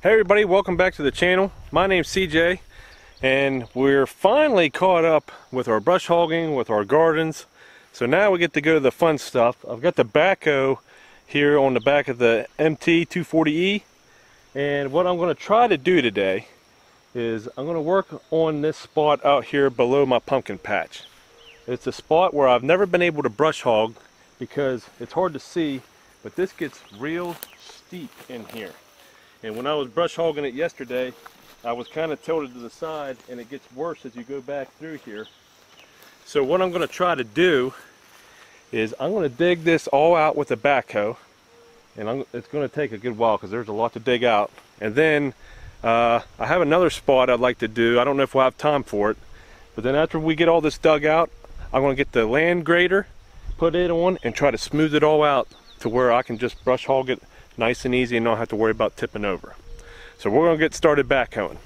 Hey everybody, welcome back to the channel. My name's CJ and we're finally caught up with our brush hogging, with our gardens. So now we get to go to the fun stuff. I've got the Backhoe here on the back of the MT240E, and what I'm going to try to do today is I'm going to work on this spot out here below my pumpkin patch. It's a spot where I've never been able to brush hog because it's hard to see, but this gets real steep in here. And when I was brush hogging it yesterday, I was kind of tilted to the side, and it gets worse as you go back through here. So what I'm going to try to do is I'm going to dig this all out with a backhoe, and it's going to take a good while because there's a lot to dig out. And then I have another spot I'd like to do. I don't know if we'll have time for it, but then after we get all this dug out, I'm going to get the land grader, put it on, and try to smooth it all out to where I can just brush hog it nice and easy and not have to worry about tipping over. So we're going to get started backhoeing.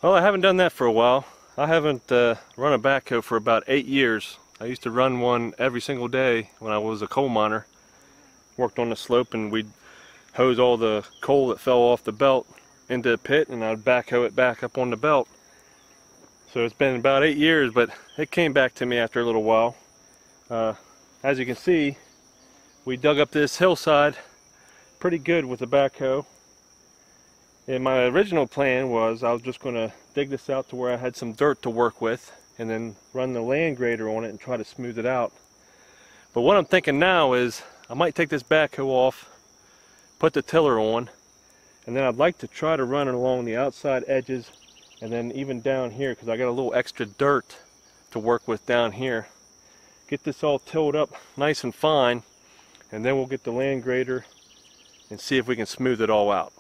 Well, I haven't done that for a while. I haven't run a backhoe for about 8 years. I used to run one every single day when I was a coal miner. Worked on the slope, and we'd hose all the coal that fell off the belt into a pit, and I'd backhoe it back up on the belt. So it's been about 8 years, but it came back to me after a little while. As you can see, we dug up this hillside pretty good with the backhoe. And my original plan was I was just going to dig this out to where I had some dirt to work with and then run the land grader on it and try to smooth it out. But what I'm thinking now is I might take this backhoe off, put the tiller on, and then I'd like to try to run it along the outside edges and then even down here, because I got a little extra dirt to work with down here. Get this all tilled up nice and fine, and then we'll get the land grader and see if we can smooth it all out.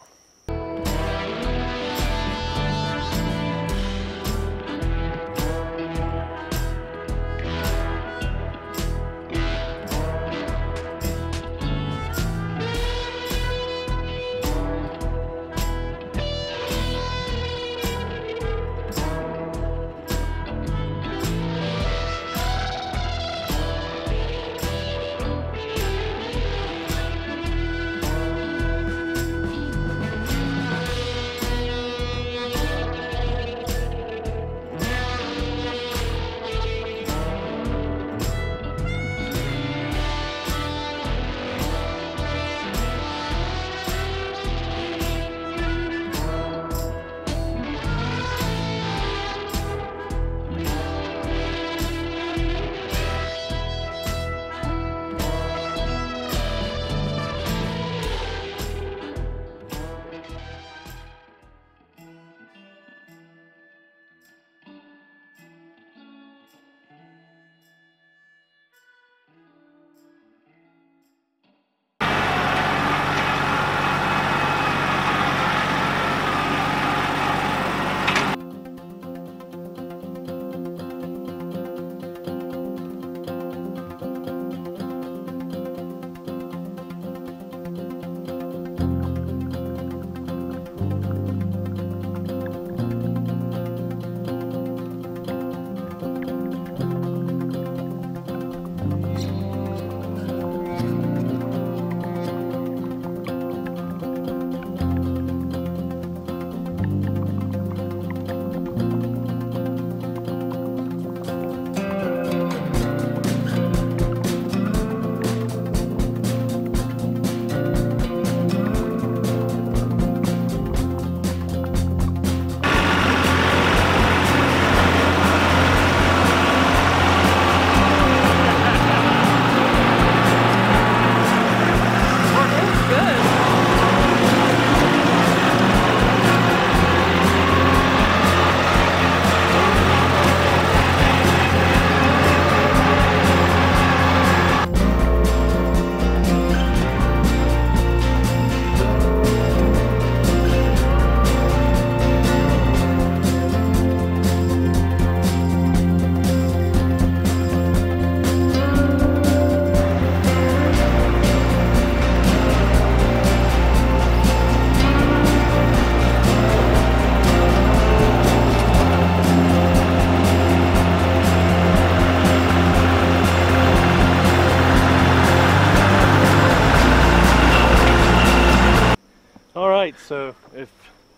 so if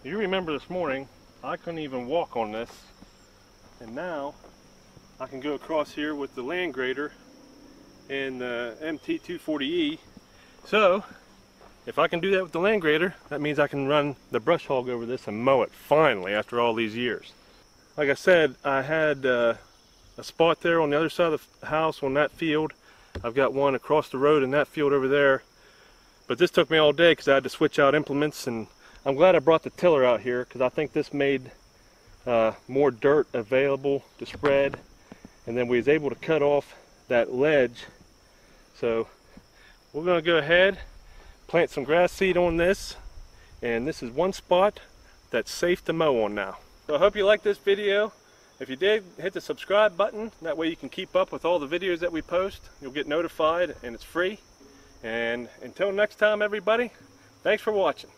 you remember this morning, I couldn't even walk on this, and now I can go across here with the land grader and the MT240E. So if I can do that with the land grader, that means I can run the brush hog over this and mow it finally after all these years. Like I said, I had a spot there on the other side of the house on that field. I've got one across the road in that field over there. But this took me all day because I had to switch out implements, and I'm glad I brought the tiller out here because I think this made more dirt available to spread, and then we was able to cut off that ledge. So we're going to go ahead, plant some grass seed on this, and this is one spot that's safe to mow on now. So I hope you liked this video. If you did, hit the subscribe button. That way you can keep up with all the videos that we post. You'll get notified, and it's free. And until next time, everybody, thanks for watching.